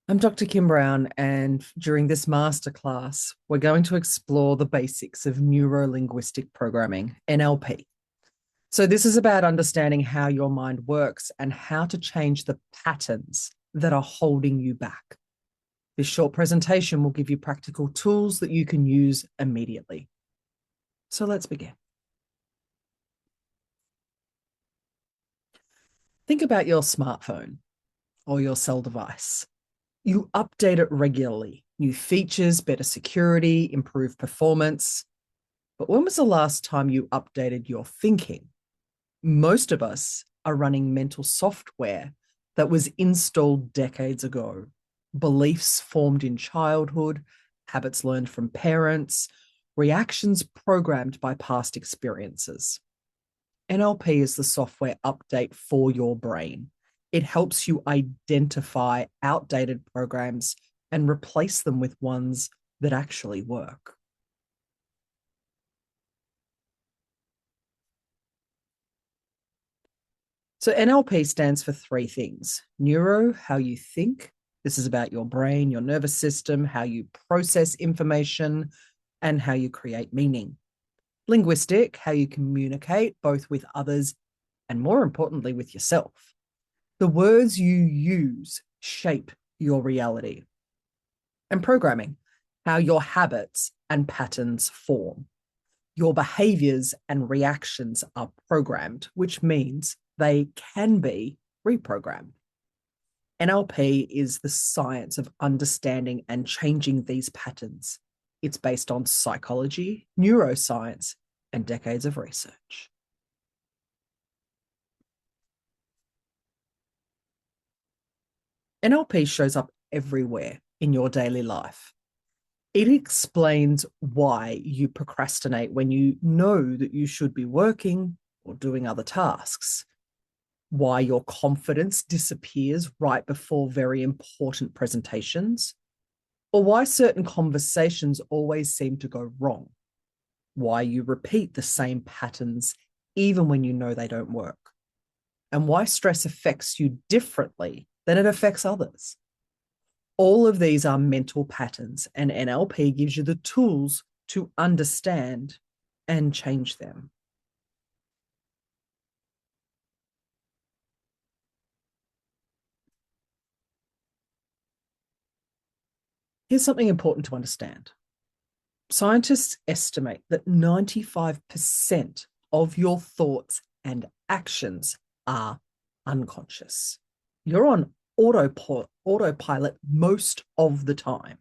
I'm Dr. Kim Brown, and during this masterclass, we're going to explore the basics of neuro-linguistic programming, NLP. So, this is about understanding how your mind works and how to change the patterns that are holding you back. This short presentation will give you practical tools that you can use immediately. So, let's begin. Think about your smartphone or your cell device. You update it regularly. New features, better security, improved performance. But when was the last time you updated your thinking? Most of us are running mental software that was installed decades ago. Beliefs formed in childhood, habits learned from parents, reactions programmed by past experiences. NLP is the software update for your brain. It helps you identify outdated programs and replace them with ones that actually work. So NLP stands for three things. Neuro, how you think. This is about your brain, your nervous system, how you process information, and how you create meaning. Linguistic, how you communicate both with others and, more importantly, with yourself. The words you use shape your reality. And programming, how your habits and patterns form. Your behaviors and reactions are programmed, which means they can be reprogrammed. NLP is the science of understanding and changing these patterns. It's based on psychology, neuroscience, and decades of research. NLP shows up everywhere in your daily life. It explains why you procrastinate when you know that you should be working or doing other tasks, why your confidence disappears right before very important presentations, or why certain conversations always seem to go wrong, why you repeat the same patterns even when you know they don't work, and why stress affects you differently than it affects others. All of these are mental patterns, and NLP gives you the tools to understand and change them. Here's something important to understand. Scientists estimate that 95% of your thoughts and actions are unconscious. You're on autopilot most of the time.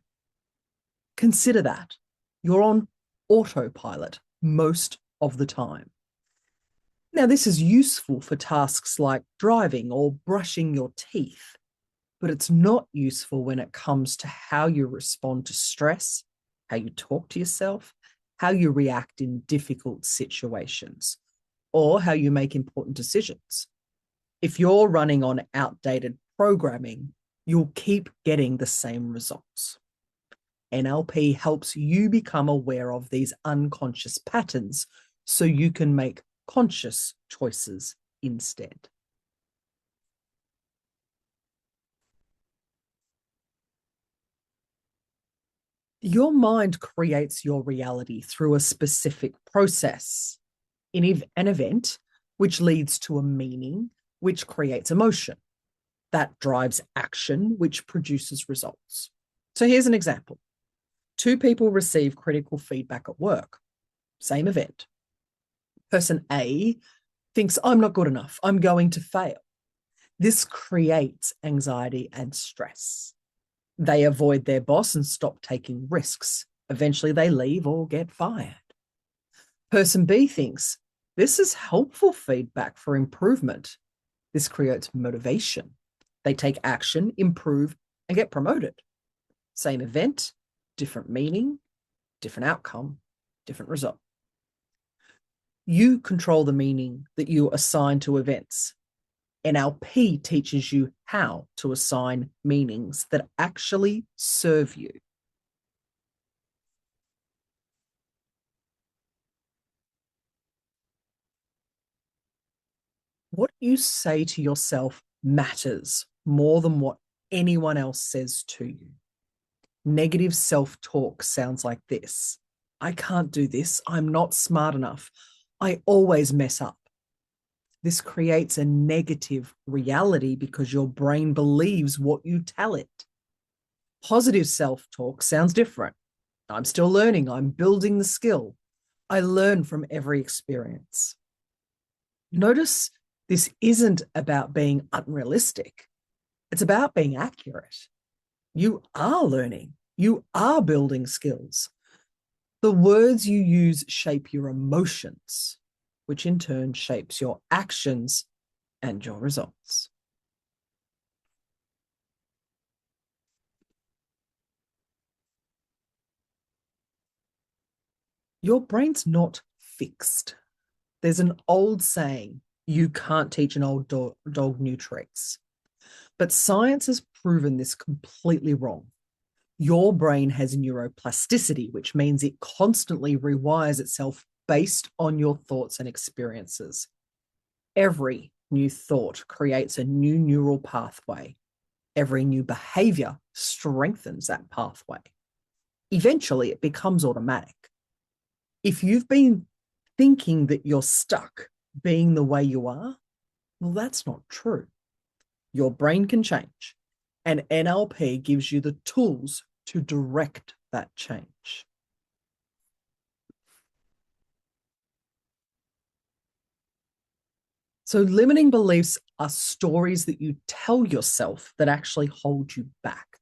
Consider that. You're on autopilot most of the time. Now, this is useful for tasks like driving or brushing your teeth, but it's not useful when it comes to how you respond to stress, how you talk to yourself, how you react in difficult situations, or how you make important decisions. If you're running on outdated programming, you'll keep getting the same results. NLP helps you become aware of these unconscious patterns so you can make conscious choices instead. Your mind creates your reality through a specific process, in an event, which leads to a meaning, which creates emotion. That drives action, which produces results. So here's an example. Two people receive critical feedback at work, same event. Person A thinks, I'm not good enough, I'm going to fail. This creates anxiety and stress. They avoid their boss and stop taking risks. Eventually, they leave or get fired. Person B thinks, this is helpful feedback for improvement. This creates motivation. They take action, improve, and get promoted. Same event, different meaning, different outcome, different result. You control the meaning that you assign to events. NLP teaches you how to assign meanings that actually serve you. What you say to yourself matters more than what anyone else says to you. Negative self-talk sounds like this: I can't do this. I'm not smart enough. I always mess up. This creates a negative reality because your brain believes what you tell it. Positive self-talk sounds different. I'm still learning. I'm building the skill. I learn from every experience. Notice this isn't about being unrealistic. It's about being accurate. You are learning. You are building skills. The words you use shape your emotions, which in turn shapes your actions and your results. Your brain's not fixed. There's an old saying, you can't teach an old dog new tricks. But science has proven this completely wrong. Your brain has neuroplasticity, which means it constantly rewires itself based on your thoughts and experiences. Every new thought creates a new neural pathway. Every new behavior strengthens that pathway. Eventually, it becomes automatic. If you've been thinking that you're stuck being the way you are, well, that's not true. Your brain can change, and NLP gives you the tools to direct that change. So limiting beliefs are stories that you tell yourself that actually hold you back.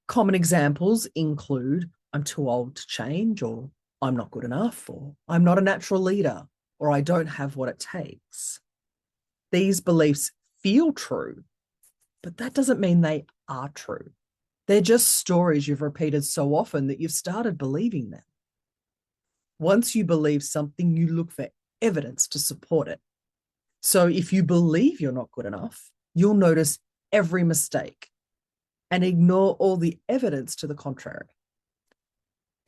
Common examples include, I'm too old to change, or I'm not good enough, or I'm not a natural leader, or I don't have what it takes. These beliefs feel true, but that doesn't mean they are true. They're just stories you've repeated so often that you've started believing them. Once you believe something, you look for evidence to support it. So if you believe you're not good enough, you'll notice every mistake and ignore all the evidence to the contrary.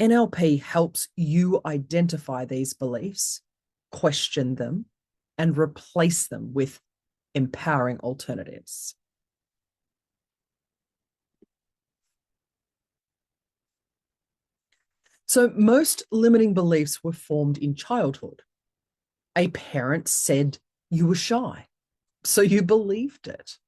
NLP helps you identify these beliefs, question them, and replace them with empowering alternatives. So most limiting beliefs were formed in childhood. A parent said you were shy, so you believed it.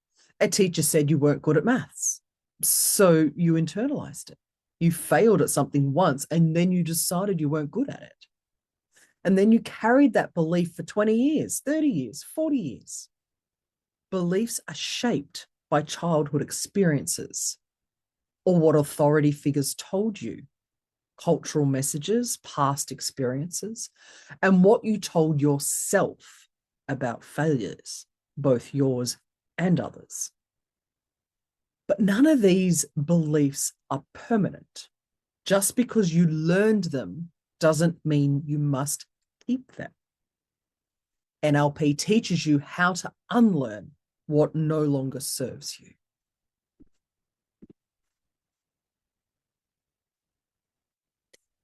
A teacher said you weren't good at maths, so you internalized it. You failed at something once, and then you decided you weren't good at it. And then you carried that belief for 20 years, 30 years, 40 years. Beliefs are shaped by childhood experiences or what authority figures told you, cultural messages, past experiences, and what you told yourself about failures, both yours and others. But none of these beliefs are permanent. Just because you learned them doesn't mean you must keep them. NLP teaches you how to unlearn what no longer serves you.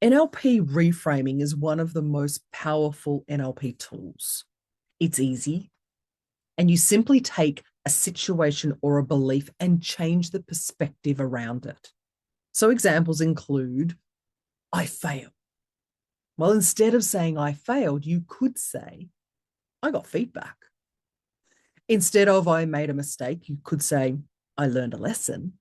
NLP reframing is one of the most powerful NLP tools. It's easy, and you simply take a situation or a belief and change the perspective around it. So examples include, I failed. Well, instead of saying I failed, you could say, I got feedback. Instead of I made a mistake, you could say, I learned a lesson.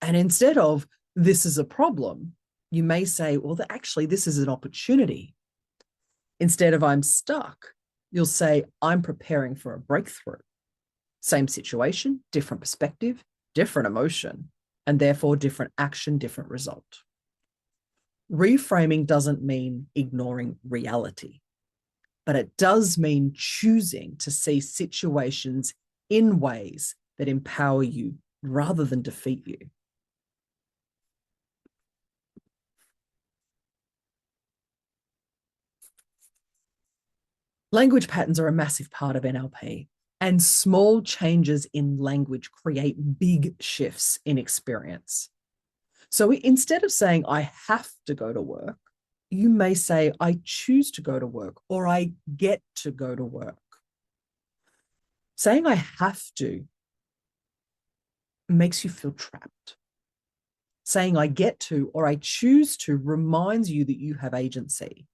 And instead of this is a problem, you may say, well, actually, this is an opportunity. Instead of I'm stuck, you'll say, I'm preparing for a breakthrough. Same situation, different perspective, different emotion, and therefore different action, different result. Reframing doesn't mean ignoring reality, but it does mean choosing to see situations in ways that empower you rather than defeat you. Language patterns are a massive part of NLP, and small changes in language create big shifts in experience. So instead of saying, I have to go to work, you may say, I choose to go to work, or I get to go to work. Saying I have to makes you feel trapped. Saying I get to or I choose to reminds you that you have agency.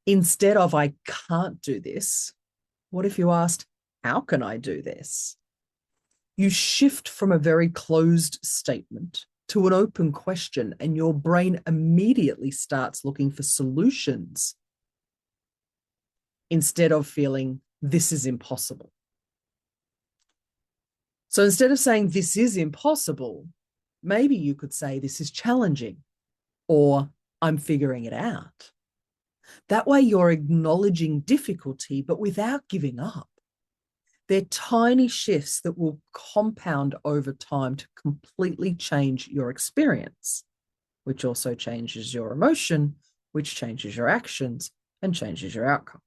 Instead of I can't do this, what if you asked, how can I do this? You shift from a very closed statement to an open question, and your brain immediately starts looking for solutions instead of feeling this is impossible. So instead of saying this is impossible, maybe you could say this is challenging or I'm figuring it out. That way you're acknowledging difficulty, but without giving up. They're tiny shifts that will compound over time to completely change your experience, which also changes your emotion, which changes your actions and changes your outcome.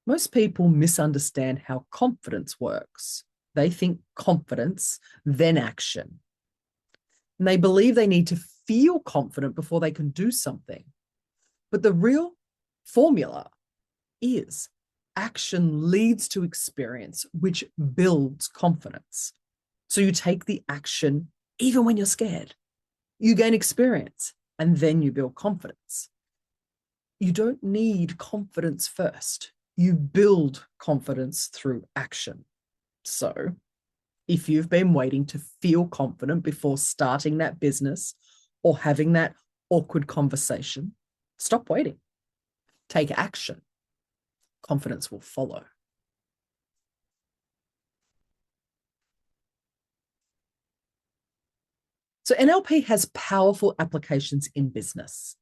Most people misunderstand how confidence works. They think confidence, then action. And they believe they need to feel confident before they can do something. But the real formula is action leads to experience, which builds confidence. So you take the action even when you're scared. You gain experience, and then you build confidence. You don't need confidence first. You build confidence through action. So if you've been waiting to feel confident before starting that business or having that awkward conversation, stop waiting. Take action. Confidence will follow. So NLP has powerful applications in business.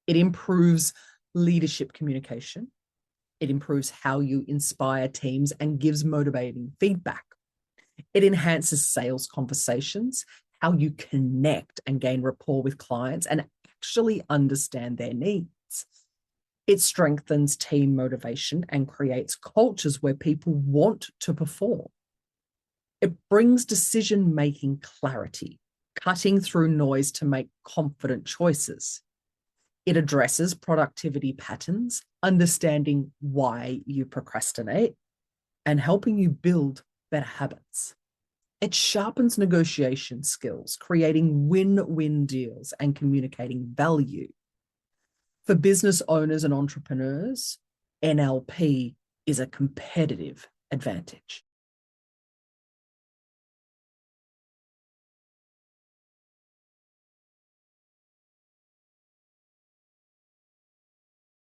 It improves leadership communication. It improves how you inspire teams and gives motivating feedback. It enhances sales conversations, how you connect and gain rapport with clients and actually understand their needs. It strengthens team motivation and creates cultures where people want to perform. It brings decision-making clarity, cutting through noise to make confident choices. It addresses productivity patterns, understanding why you procrastinate, and helping you build better habits. It sharpens negotiation skills, creating win-win deals and communicating value. For business owners and entrepreneurs, NLP is a competitive advantage.